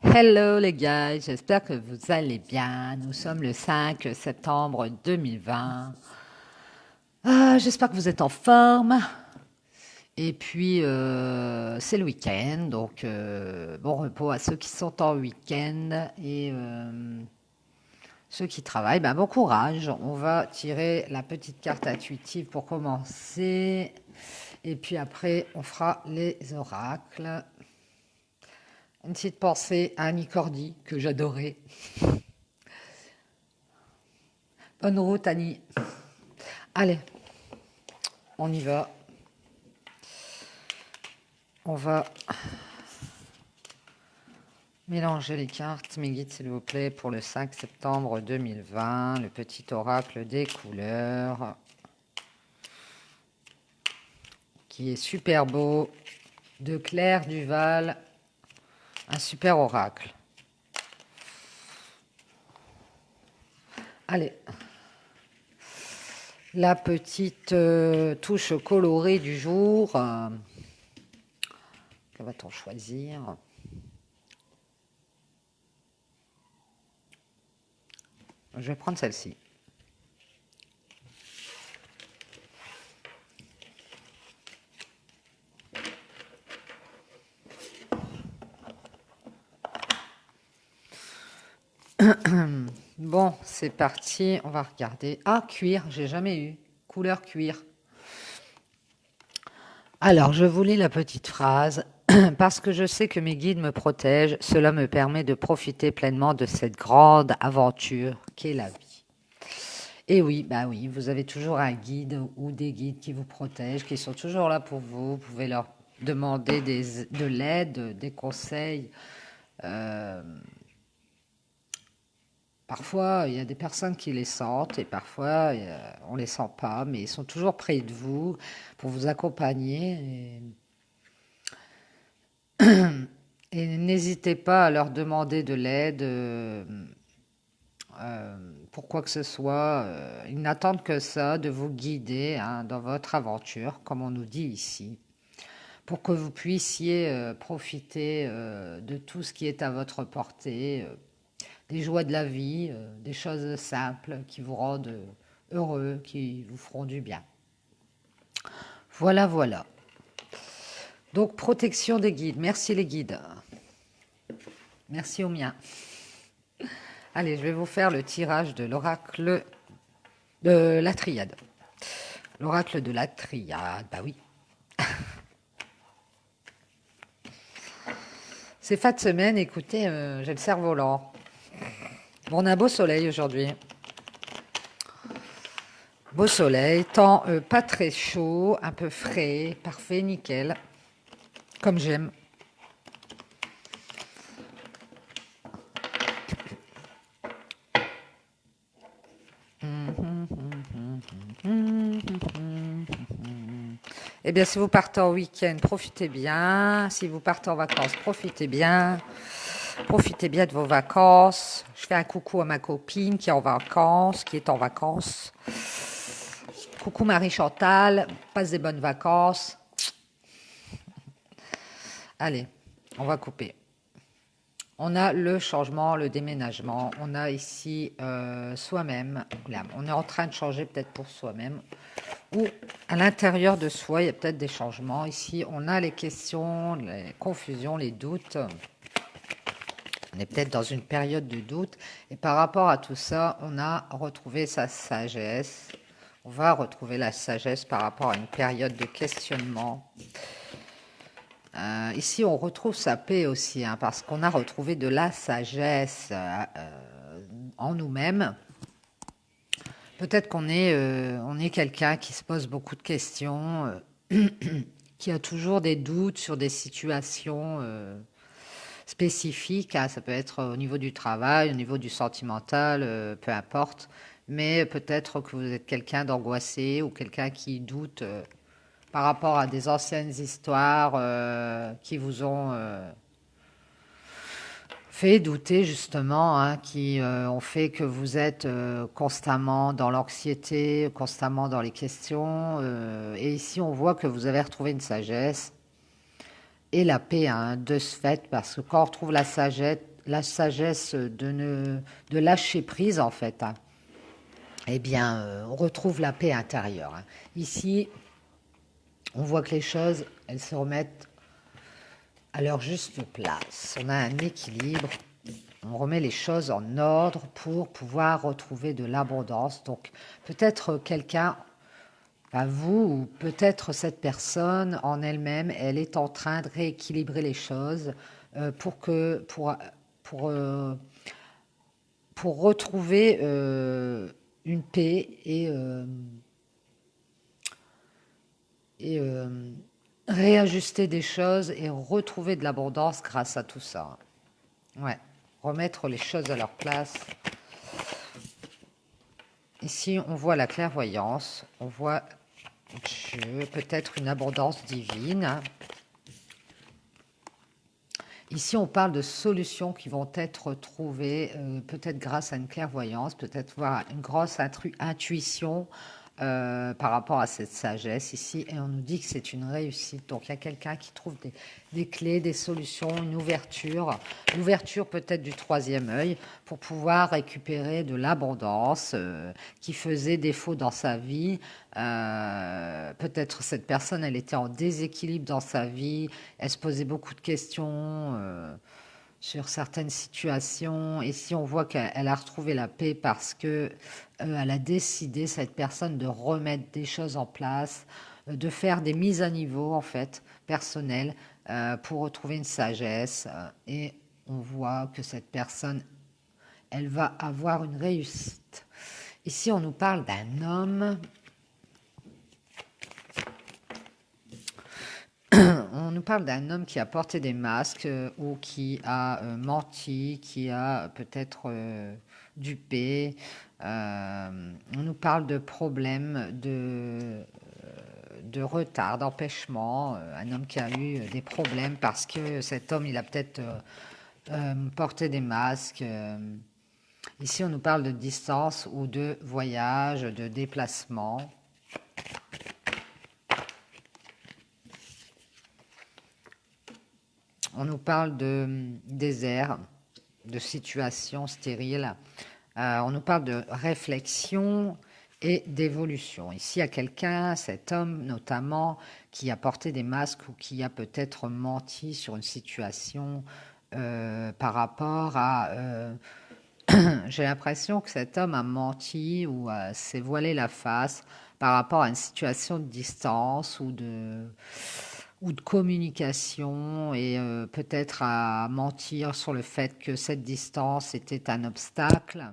Hello les gars, j'espère que vous allez bien. Nous sommes le 5 septembre 2020. J'espère que vous êtes en forme. Et puis, c'est le week-end, donc bon repos à ceux qui sont en week-end et ceux qui travaillent, ben, bon courage. On va tirer la petite carte intuitive pour commencer. Et puis après, on fera les oracles. Une petite pensée à Annie Cordy, que j'adorais. Bonne route, Annie. Allez, on y va. On va mélanger les cartes, mes guides, s'il vous plaît, pour le 5 septembre 2020, le petit oracle des couleurs, qui est super beau, de Claire Duval, un super oracle. Allez, la petite touche colorée du jour. Que va-t-on choisir? Je vais prendre celle-ci. Bon, c'est parti. On va regarder. Ah, cuir, j'ai jamais eu. Couleur cuir. Alors, je vous lis la petite phrase. Parce que je sais que mes guides me protègent, cela me permet de profiter pleinement de cette grande aventure qu'est la vie. Et oui, bah oui, vous avez toujours un guide ou des guides qui vous protègent, qui sont toujours là pour vous. Vous pouvez leur demander de l'aide, des conseils. Euh, Parfois, il y a des personnes qui les sentent et parfois, on ne les sent pas, mais ils sont toujours près de vous pour vous accompagner. Et n'hésitez pas à leur demander de l'aide pour quoi que ce soit. Ils n'attendent que ça, de vous guider hein, dans votre aventure, comme on nous dit ici, pour que vous puissiez profiter de tout ce qui est à votre portée, des joies de la vie, des choses simples qui vous rendent heureux, qui vous feront du bien. Voilà, voilà. Donc, protection des guides. Merci les guides. Merci aux miens. Allez, je vais vous faire le tirage de l'oracle de la triade. L'oracle de la triade, bah oui. C'est fin de semaine, écoutez, j'ai le cerveau lent. Bon, on a un beau soleil aujourd'hui. Beau soleil, temps pas très chaud, un peu frais, parfait, nickel. Comme j'aime. Eh bien, si vous partez en week-end, profitez bien. Si vous partez en vacances, profitez bien. Profitez bien de vos vacances. Je fais un coucou à ma copine qui est en vacances, qui est en vacances. Coucou Marie-Chantal, passe des bonnes vacances. Allez, on va couper. On a le changement, le déménagement. On a ici soi-même. Là, on est en train de changer peut-être pour soi-même. Ou à l'intérieur de soi, il y a peut-être des changements. Ici, on a les questions, les confusions, les doutes. On est peut-être dans une période de doute. Et par rapport à tout ça, on a retrouvé sa sagesse. On va retrouver la sagesse par rapport à une période de questionnement. Ici, on retrouve sa paix aussi, hein, parce qu'on a retrouvé de la sagesse en nous-mêmes. Peut-être on est quelqu'un qui se pose beaucoup de questions, qui a toujours des doutes sur des situations spécifiques. Hein. Ça peut être au niveau du travail, au niveau du sentimental, peu importe. Mais peut-être que vous êtes quelqu'un d'angoissé ou quelqu'un qui doute par rapport à des anciennes histoires qui vous ont fait douter justement, hein, qui ont fait que vous êtes constamment dans l'anxiété, constamment dans les questions. Et ici, on voit que vous avez retrouvé une sagesse et la paix hein, de ce fait, parce que quand on retrouve la sagesse, la sagesse de lâcher prise en fait, hein. Eh bien, on retrouve la paix intérieure, hein. Ici, on voit que les choses, elles se remettent à leur juste place. On a un équilibre, on remet les choses en ordre pour pouvoir retrouver de l'abondance. Donc, peut-être quelqu'un, enfin vous, ou peut-être cette personne en elle-même, elle est en train de rééquilibrer les choses pour, euh, pour retrouver une paix et réajuster des choses et retrouver de l'abondance grâce à tout ça. Ouais, remettre les choses à leur place. Ici, on voit la clairvoyance, on voit Dieu, peut-être une abondance divine. Ici, on parle de solutions qui vont être trouvées, peut-être grâce à une clairvoyance, peut-être voir une grosse intuition par rapport à cette sagesse ici. Et on nous dit que c'est une réussite. Donc, il y a quelqu'un qui trouve des clés, des solutions, une ouverture. L'ouverture peut-être du troisième œil pour pouvoir récupérer de l'abondance qui faisait défaut dans sa vie. Peut-être cette personne, elle était en déséquilibre dans sa vie, elle se posait beaucoup de questions sur certaines situations. Et si on voit qu'elle a retrouvé la paix parce que elle a décidé, cette personne, de remettre des choses en place, de faire des mises à niveau, en fait, personnelles, pour retrouver une sagesse. Et on voit que cette personne, elle va avoir une réussite. Ici, on nous parle d'un homme. On nous parle d'un homme qui a porté des masques ou qui a menti, qui a peut-être dupé. On nous parle de problèmes, de retard, d'empêchement. Un homme qui a eu des problèmes parce que cet homme, il a peut-être porté des masques. Ici, on nous parle de distance ou de voyage, de déplacement. On nous parle de désert, de situation stérile. On nous parle de réflexion et d'évolution. Ici, il y a quelqu'un, cet homme notamment, qui a porté des masques ou qui a peut-être menti sur une situation par rapport à... j'ai l'impression que cet homme a menti ou s'est voilé la face par rapport à une situation de distance ou de communication et peut-être à mentir sur le fait que cette distance était un obstacle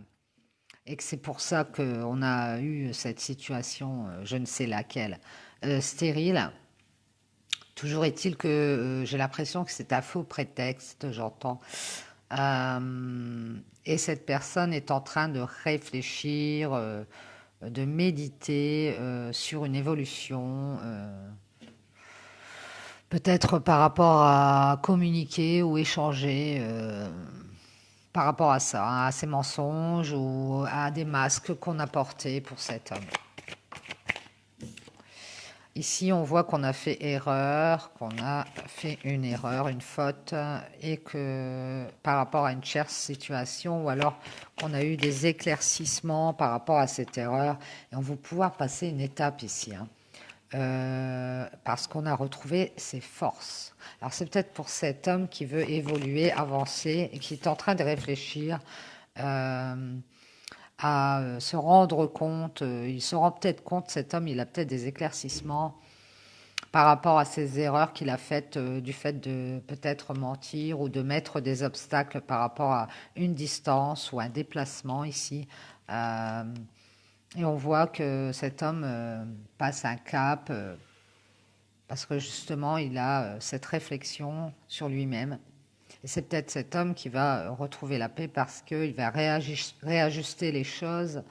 et que c'est pour ça qu'on a eu cette situation, je ne sais laquelle, stérile. Toujours est-il que j'ai l'impression que c'est un faux prétexte, j'entends. Et cette personne est en train de réfléchir, de méditer sur une évolution. Peut-être par rapport à communiquer ou échanger par rapport à ça, hein, à ces mensonges ou à des masques qu'on a portés pour cet homme. Ici, on voit qu'on a fait erreur, qu'on a fait une erreur, une faute, et que par rapport à une chère situation, ou alors qu'on a eu des éclaircissements par rapport à cette erreur, et on va pouvoir passer une étape ici, hein. Parce qu'on a retrouvé ses forces. Alors c'est peut-être pour cet homme qui veut évoluer, avancer et qui est en train de réfléchir à se rendre compte, il se rend peut-être compte, cet homme, il a peut-être des éclaircissements par rapport à ses erreurs qu'il a faites du fait de peut-être mentir ou de mettre des obstacles par rapport à une distance ou un déplacement ici. Euh, et on voit que cet homme passe un cap parce que justement, il a cette réflexion sur lui-même. Et c'est peut-être cet homme qui va retrouver la paix parce qu'il va réajuster les choses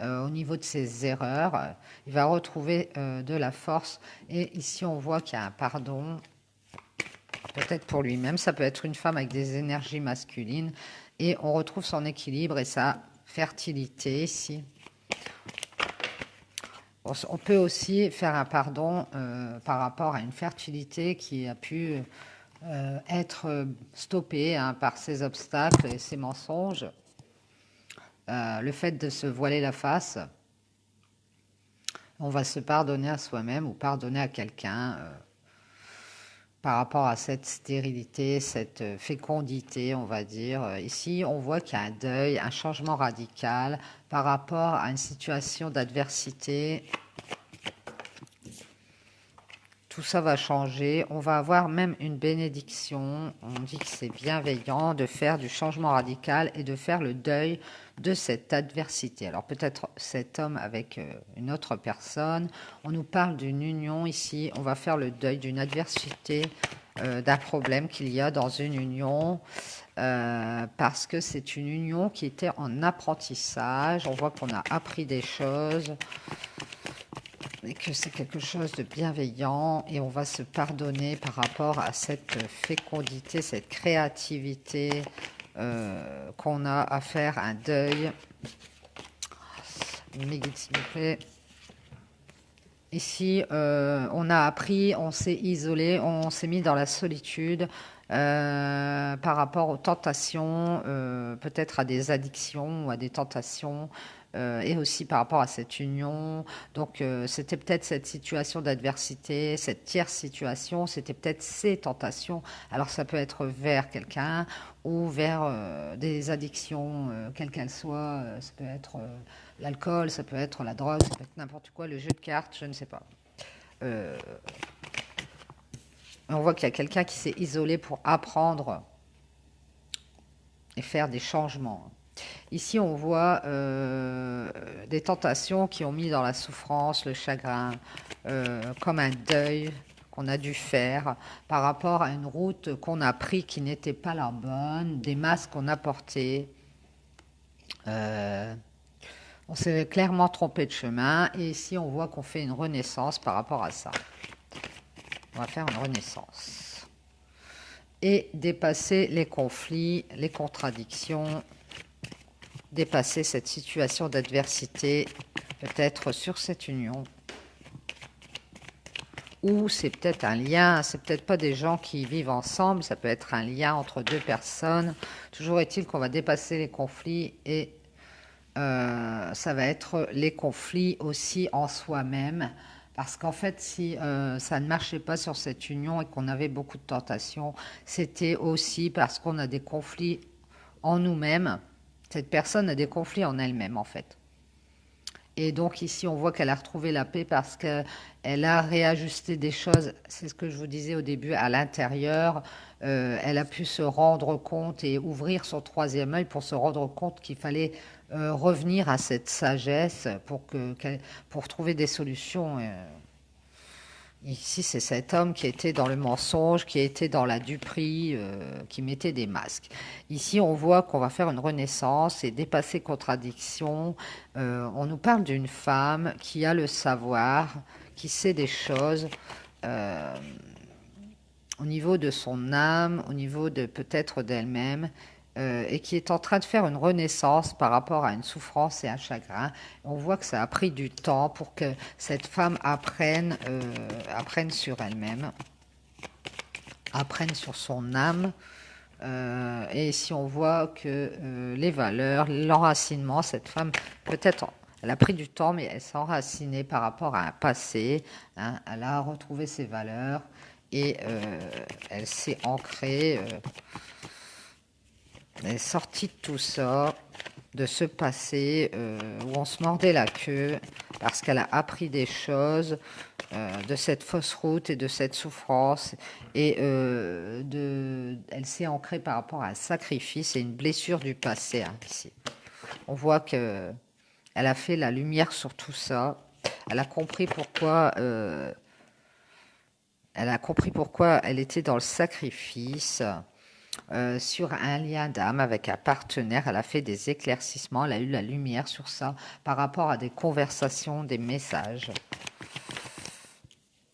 au niveau de ses erreurs. Il va retrouver de la force. Et ici, on voit qu'il y a un pardon, peut-être pour lui-même. Ça peut être une femme avec des énergies masculines. Et on retrouve son équilibre et sa fertilité ici. On peut aussi faire un pardon par rapport à une fertilité qui a pu être stoppée hein, par ces obstacles et ces mensonges. Le fait de se voiler la face, on va se pardonner à soi-même ou pardonner à quelqu'un par rapport à cette stérilité, cette fécondité, on va dire. Ici, on voit qu'il y a un deuil, un changement radical par rapport à une situation d'adversité. Tout ça va changer. On va avoir même une bénédiction. On dit que c'est bienveillant de faire du changement radical et de faire le deuil de cette adversité. Alors peut-être cet homme avec une autre personne. On nous parle d'une union ici. On va faire le deuil d'une adversité, d'un problème qu'il y a dans une union. Parce que c'est une union qui était en apprentissage. On voit qu'on a appris des choses et que c'est quelque chose de bienveillant et on va se pardonner par rapport à cette fécondité, cette créativité qu'on a à faire un deuil. Mes guides, s'il vous plaît. Ici, on a appris, on s'est isolé, on s'est mis dans la solitude par rapport aux tentations, peut-être à des addictions ou à des tentations, et aussi par rapport à cette union. Donc, c'était peut-être cette situation d'adversité, cette tierce situation, c'était peut-être ces tentations. Alors, ça peut être vers quelqu'un ou vers des addictions, quelles qu'elles soient. Ça peut être l'alcool, ça peut être la drogue, ça peut être n'importe quoi, le jeu de cartes, je ne sais pas. On voit qu'il y a quelqu'un qui s'est isolé pour apprendre et faire des changements. Ici, on voit des tentations qui ont mis dans la souffrance, le chagrin, comme un deuil qu'on a dû faire par rapport à une route qu'on a prise qui n'était pas la bonne, des masques qu'on a portés. On s'est clairement trompé de chemin et ici on voit qu'on fait une renaissance par rapport à ça. On va faire une renaissance. Et dépasser les conflits, les contradictions, dépasser cette situation d'adversité, peut-être sur cette union. Ou c'est peut-être un lien, c'est peut-être pas des gens qui vivent ensemble, ça peut être un lien entre deux personnes. Toujours est-il qu'on va dépasser les conflits et ça va être les conflits aussi en soi-même. Parce qu'en fait, si ça ne marchait pas sur cette union et qu'on avait beaucoup de tentations, c'était aussi parce qu'on a des conflits en nous-mêmes. Cette personne a des conflits en elle-même, en fait. Et donc ici, on voit qu'elle a retrouvé la paix parce qu'elle a réajusté des choses, c'est ce que je vous disais au début, à l'intérieur. Elle a pu se rendre compte et ouvrir son troisième œil pour se rendre compte qu'il fallait revenir à cette sagesse pour trouver des solutions. Ici, c'est cet homme qui était dans le mensonge, qui était dans la duperie, qui mettait des masques. Ici, on voit qu'on va faire une renaissance et dépasser contradiction. On nous parle d'une femme qui a le savoir, qui sait des choses au niveau de son âme, au niveau de peut-être d'elle-même, et qui est en train de faire une renaissance par rapport à une souffrance et un chagrin. On voit que ça a pris du temps pour que cette femme apprenne sur elle-même, apprenne sur son âme. Et si on voit que les valeurs, l'enracinement, cette femme, peut-être, elle a pris du temps, mais elle s'est enracinée par rapport à un passé. Hein, elle a retrouvé ses valeurs et elle s'est ancrée. Elle est sortie de tout ça, de ce passé où on se mordait la queue parce qu'elle a appris des choses de cette fausse route et de cette souffrance. Et elle s'est ancrée par rapport à un sacrifice et une blessure du passé. Hein, ici. On voit qu'elle a fait la lumière sur tout ça. Elle a compris pourquoi... elle a compris pourquoi elle était dans le sacrifice. Sur un lien d'âme avec un partenaire, elle a fait des éclaircissements, elle a eu la lumière sur ça par rapport à des conversations, des messages.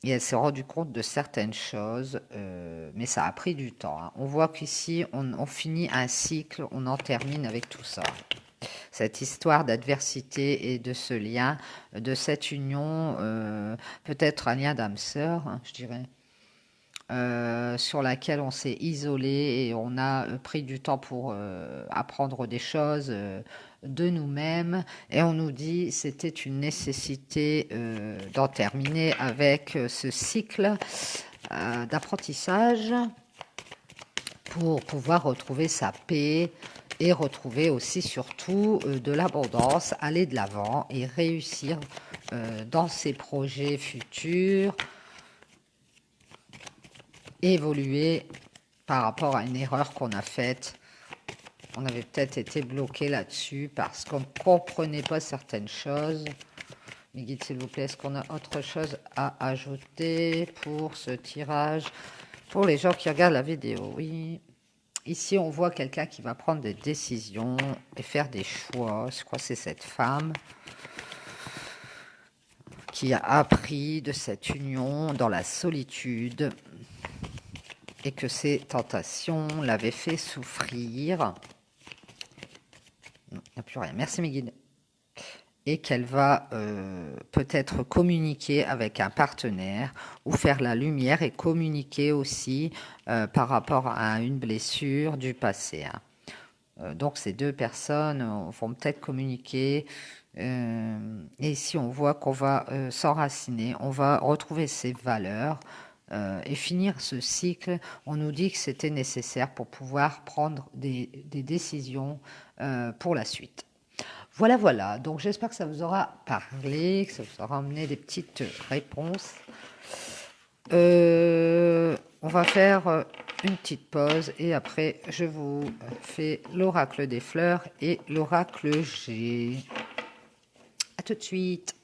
Et elle s'est rendue compte de certaines choses, mais ça a pris du temps. Hein. On voit qu'ici, on finit un cycle, on en termine avec tout ça. Cette histoire d'adversité et de ce lien, de cette union, peut-être un lien d'âme sœur, hein, je dirais. sur laquelle on s'est isolé et on a pris du temps pour apprendre des choses de nous-mêmes. Et on nous dit c'était une nécessité d'en terminer avec ce cycle d'apprentissage pour pouvoir retrouver sa paix et retrouver aussi surtout de l'abondance, aller de l'avant et réussir dans ses projets futurs, évoluer par rapport à une erreur qu'on a faite. On avait peut-être été bloqué là-dessus parce qu'on ne comprenait pas certaines choses. Mais guide, s'il vous plaît, est-ce qu'on a autre chose à ajouter pour ce tirage? Pour les gens qui regardent la vidéo, oui. Ici, on voit quelqu'un qui va prendre des décisions et faire des choix. Je crois que c'est cette femme qui a appris de cette union dans la solitude et que ses tentations l'avaient fait souffrir. Non, il n'y a plus rien. Merci mes guides. Et qu'elle va peut-être communiquer avec un partenaire ou faire la lumière et communiquer aussi par rapport à une blessure du passé. Donc ces deux personnes vont peut-être communiquer et ici on voit qu'on va s'enraciner, on va retrouver ses valeurs et finir ce cycle. On nous dit que c'était nécessaire pour pouvoir prendre des décisions pour la suite. Voilà, voilà. Donc, j'espère que ça vous aura parlé, que ça vous aura amené des petites réponses. On va faire une petite pause et après, je vous fais l'oracle des fleurs et l'oracle G. À tout de suite.